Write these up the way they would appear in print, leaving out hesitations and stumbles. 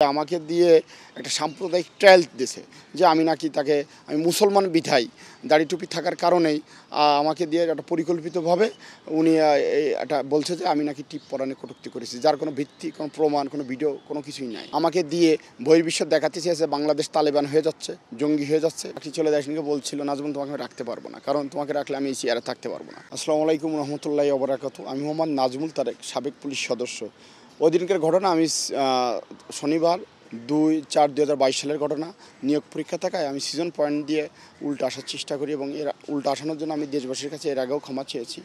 আমাকে দিয়ে একটা সাম্প্রদায়িক ট্রায়াল দিয়েছে যে আমি নাকি তাকে আমি মুসলমান বিধায় দাড়ি টুপি থাকার কারণেই আমাকে দিয়ে একটা পরিকল্পিতভাবে উনি এটা বলছে যে আমি নাকি টিপ পরাণে কটূক্তি করেছি, যার কোনো ভিত্তি, কোনো প্রমাণ, কোনো ভিডিও, কোনো কিছুই নাই। আমাকে দিয়ে বহির্বিশ্ব দেখাতে চেয়েছে বাংলাদেশ তালেবান হয়ে যাচ্ছে, জঙ্গি হয়ে যাচ্ছে। চাকরি চলে যায়নি বলছিল, নাজমুল তোমাকে আমি রাখতে পারবো না, কারণ তোমাকে রাখলে আমি এই চেয়ারে থাকতে পারবো না। আসসালামু আলাইকুম রহমতুল্লাহি ওয়া বারাকাতুহু। আমি মোহাম্মদ নাজমুল তারেক, সাবেক পুলিশ সদস্য। ওই দিনকার ঘটনা, আমি শনিবার 2/4/2022 সালের ঘটনা। নিয়োগ পরীক্ষা থাকায় আমি সিজন পয়েন্ট দিয়ে উল্টা আসার চেষ্টা করি এবং এর উল্টা আসানোর জন্য আমি দেশবাসীর কাছে এর আগেও ক্ষমা চেয়েছি।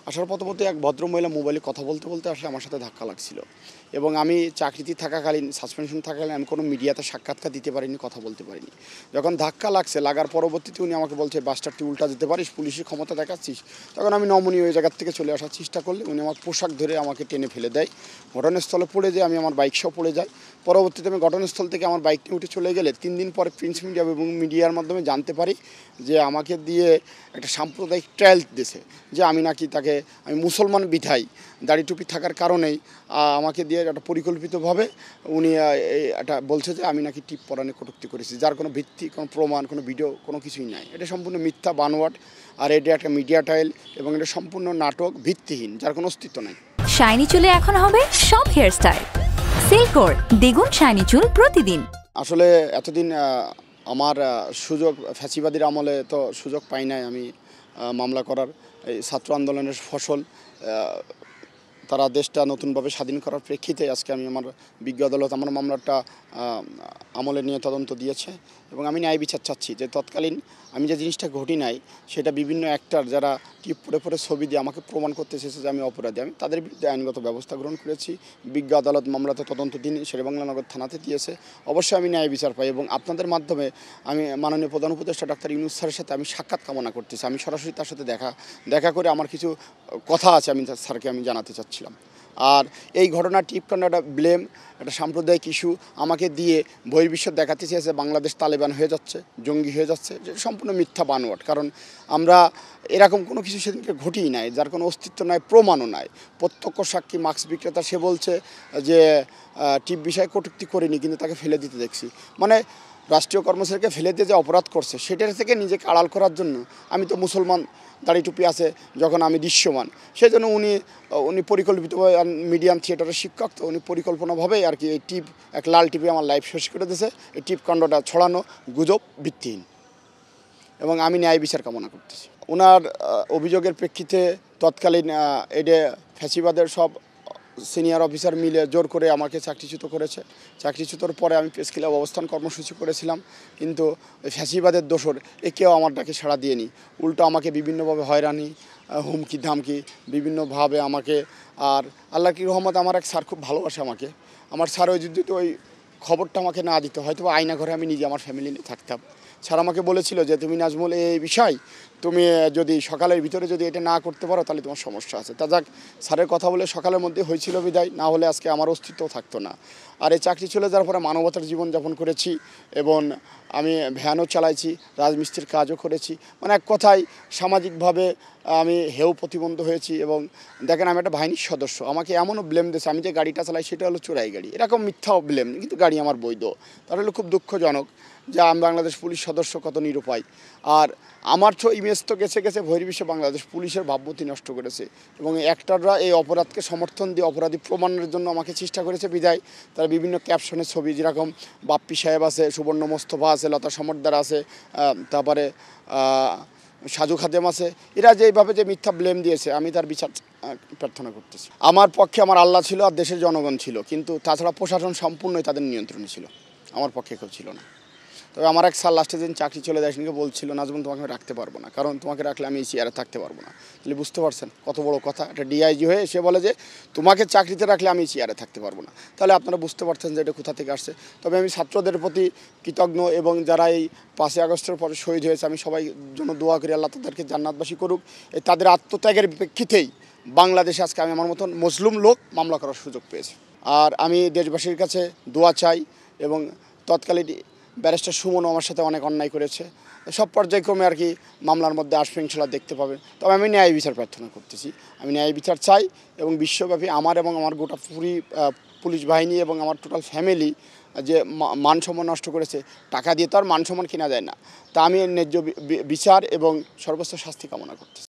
আসার পথে এক ভদ্রমহিলা মোবাইলে কথা বলতে আসলে আমার সাথে ধাক্কা লাগছিল এবং আমি চাকরিতে থাকাকালীন, সাসপেনশন থাকাকালীন আমি কোনো মিডিয়াতে সাক্ষাৎকার দিতে পারিনি, কথা বলতে পারিনি। যখন ধাক্কা লাগার পরবর্তীতে উনি আমাকে বলছে, বাসটারটি উল্টা যেতে পারিস, পুলিশের ক্ষমতা দেখাচ্ছিস। তখন আমি নমনীয় ওই জায়গার থেকে চলে আসার চেষ্টা করলে উনি আমার পোশাক ধরে আমাকে টেনে ফেলে দেয়। ঘটনাস্থলে পড়ে যায়, আমি আমার বাইক সহ পড়ে যাই। পরবর্তীতে আমি ঘটনাস্থল থেকে আমার বাইক নিয়ে উঠে চলে গেলে 3 দিন পরে প্রিন্স মিডিয়া এবং মিডিয়ার মাধ্যমে জানতে পারি যে আমাকে দিয়ে একটা সাম্প্রদায়িক ট্রায়াল দিয়েছে যে আমি নাকি তাকে আমি মুসলমান বিধায় দাড়ি টুপি থাকার কারণেই আমাকে দিয়ে একটা পরিকল্পিতভাবে উনি এটা বলছে যে আমি নাকি টিপ পরাণে কটূক্তি করেছি, যার কোনো ভিত্তি, কোনো প্রমাণ, কোনো ভিডিও, কোনো কিছুই নাই। এটা সম্পূর্ণ মিথ্যা বানোয়াট, আর এটা একটা মিডিয়া ট্রায়াল এবং এটা সম্পূর্ণ নাটক, ভিত্তিহীন, যার কোনো অস্তিত্ব নাই। শাইনি চুলে এখন হবে সব হেয়ার স্টাইল। সিল্কোর দ্বিগুণ শাইনি চুল প্রতিদিন। আসলে এতদিন আমার সুযোগ, ফ্যাসিবাদীর আমলে তো সুযোগ পাই নাই আমি মামলা করার। এই ছাত্র আন্দোলনের ফসল, তারা দেশটা নতুনভাবে স্বাধীন করার প্রেক্ষিতে আজকে আমি আমার বিজ্ঞ আদালত আমার মামলাটা আমলে নিয়ে তদন্ত দিয়েছে এবং আমি ন্যায় বিচার চাচ্ছি যে তৎকালীন আমি যে জিনিসটা ঘটি নাই সেটা বিভিন্ন অ্যাক্টর যারা টিপ পরে ছবি দিয়ে আমাকে প্রমাণ করতে চেয়েছে যে আমি অপরাধী, আমি তাদের বিরুদ্ধে আইনগত ব্যবস্থা গ্রহণ করেছি। বিজ্ঞ আদালত মামলাতে তদন্ত দিন শেরেবাংলা নগর থানাতে দিয়েছে। অবশ্যই আমি ন্যায় বিচার পাই এবং আপনাদের মাধ্যমে আমি মাননীয় প্রধান উপদেষ্টা ডাক্তার ইউনূস স্যারের সাথে আমি সাক্ষাৎ কামনা করতেছি। আমি সরাসরি তার সাথে দেখা করে আমার কিছু কথা আছে, আমি স্যারকে আমি জানাতে চাচ্ছিলাম। আর এই ঘটনা টিপকান্ড একটা ব্লেম, একটা সাম্প্রদায়িক ইস্যু আমাকে দিয়ে বহির্বিশ্ব দেখাতে চেয়েছে বাংলাদেশ তালেবান হয়ে যাচ্ছে, জঙ্গি হয়ে যাচ্ছে, যেটা সম্পূর্ণ মিথ্যা বানোয়াট। কারণ আমরা এরকম কোনো কিছু সেদিনকে ঘটিই নাই, যার কোনো অস্তিত্ব নাই, প্রমাণও নাই। প্রত্যক্ষ সাক্ষী মাস্ক বিক্রেতা, সে বলছে যে টিপ বিষয়ে কটূক্তি করিনি, কিন্তু তাকে ফেলে দিতে দেখছি। মানে রাষ্ট্রীয় কর্মচারীকে ফেলে দিয়ে যে অপরাধ করছে সেটার থেকে নিজেকে আড়াল করার জন্য, আমি তো মুসলমান, দাড়ি টুপি আছে, যখন আমি দৃশ্যমান, সেই জন্য উনি পরিকল্পিতভাবে, মিডিয়াম থিয়েটারের শিক্ষক তো, উনি পরিকল্পনাভাবেই আর কি এই টিপ, এক লাল টিপে আমার লাইফ শেষ করে দিয়েছে। এই টিপ কাণ্ডটা ছড়ানো গুজব, ভিত্তিহীন, এবং আমি ন্যায় বিচার কামনা করতেছি। ওনার অভিযোগের প্রেক্ষিতে তৎকালীন এটা ফ্যাসিবাদের সব সিনিয়র অফিসার মিলে জোর করে আমাকে চাকরিচ্যুত করেছে। চাকরিচ্যুতর পরে আমি প্রেস ক্লাব অবস্থান কর্মসূচি করেছিলাম, কিন্তু ফ্যাসিবাদের দোসর কেউ আমার ডাকে সাড়া দিয়েনি। উল্টো আমাকে বিভিন্নভাবে হয়রানি, হুমকি ধামকি বিভিন্নভাবে আমাকে। আর আল্লাহ কি রহমত, আমার এক স্যার খুব ভালোবাসে আমাকে। আমার স্যার ওই যদি ওই খবরটা আমাকে না দিত, হয়তো আয়না ঘরে আমি নিজে আমার ফ্যামিলি নিয়ে থাকতাম। স্যার আমাকে বলেছিল যে তুমি নাজমুল, এই বিষয় তুমি যদি সকালের ভিতরে যদি এটা না করতে পারো তাহলে তোমার সমস্যা আছে। তা যাক, স্যারের কথা বলে সকালের মধ্যে হয়েছিল বিদায়, না হলে আজকে আমার অস্তিত্ব থাকতো না। আর এই চাকরি চলে যাওয়ার পরে মানবতার জীবনযাপন করেছি এবং আমি ভ্যানও চালাইছি, রাজমিস্ত্রির কাজও করেছি। মানে এক কথায় সামাজিকভাবে আমি হেয় প্রতিবন্ধ হয়েছি। এবং দেখেন, আমি একটা বাহিনীর সদস্য, আমাকে এমনও ব্লেম দিয়েছে আমি যে গাড়িটা চালাই সেটা হলো চোরাই গাড়ি। এরকম মিথ্যাও ব্লেম, কিন্তু গাড়ি আমার বৈধ। তাহলে খুব দুঃখজনক যে আমি বাংলাদেশ পুলিশ সদস্য কত নিরুপায়। আর আমার তো ইমেজ তো গেছে বহির্বিশ্বে, বাংলাদেশ পুলিশের ভাবমূর্তি নষ্ট করেছে এবং অ্যাক্টররা এই অপরাধকে সমর্থন দিয়ে অপরাধী প্রমাণের জন্য আমাকে চেষ্টা করেছে বিদায় তারা বিভিন্ন ক্যাপশনের ছবি, যেরকম বাপ্পি সাহেব আছে, সুবর্ণ মোস্তফা আছে, লতা সমর্দার আছে, তারপরে সাজু খাদেম আছে, এরা যে এইভাবে যে মিথ্যা ব্লেম দিয়েছে, আমি তার বিচার প্রার্থনা করতেছি। আমার পক্ষে আমার আল্লাহ ছিল আর দেশের জনগণ ছিল, কিন্তু তাছাড়া প্রশাসন সম্পূর্ণই তাদের নিয়ন্ত্রণে ছিল, আমার পক্ষে কেউ ছিল না। তবে আমার এক স্যার লাস্টের দিন চাকরি চলে যায়নি বলছিল, নাজমুল তোমাকে আমি রাখতে পারবো না, কারণ তোমাকে রাখলে আমি এই চেয়ারে থাকতে পারবো না। তাহলে বুঝতে পারছেন কত বড় কথা। একটা ডিআইজি হয়ে সে বলে যে তোমাকে চাকরিতে রাখলে আমি চেয়ারে থাকতে পারবো না। তাহলে আপনারা বুঝতে পারছেন যে এটা কোথা থেকে আসছে। তবে আমি ছাত্রদের প্রতি কৃতজ্ঞ এবং যারা এই 5ই আগস্টের পরে শহীদ হয়েছে, আমি সবাই জন্য দোয়া করি, আল্লাহ তাদেরকে জান্নাতবাসী করুক। এই তাদের আত্মত্যাগের প্রেক্ষিতেই বাংলাদেশে আজকে আমি আমার মতন মজলুম লোক মামলা করার সুযোগ পেয়েছি। আর আমি দেশবাসীর কাছে দোয়া চাই, এবং তৎকালীন ব্যারিস্টার সুমনও আমার সাথে অনেক অন্যায় করেছে, সব পর্যায়ক্রমে আর কি মামলার মধ্যে আসবে, ইনশাল্লাহ দেখতে পাবে। তবে আমি ন্যায় বিচার প্রার্থনা করতেছি, আমি ন্যায় বিচার চাই এবং বিশ্বব্যাপী আমার এবং আমার গোটা পুলিশ বাহিনী এবং আমার টোটাল ফ্যামিলি যে মান সম্মান নষ্ট করেছে, টাকা দিয়ে তো আর মান সম্মান কেনা যায় না। তা আমি ন্যায্য বিচার এবং সর্বোচ্চ শাস্তি কামনা করতেছি।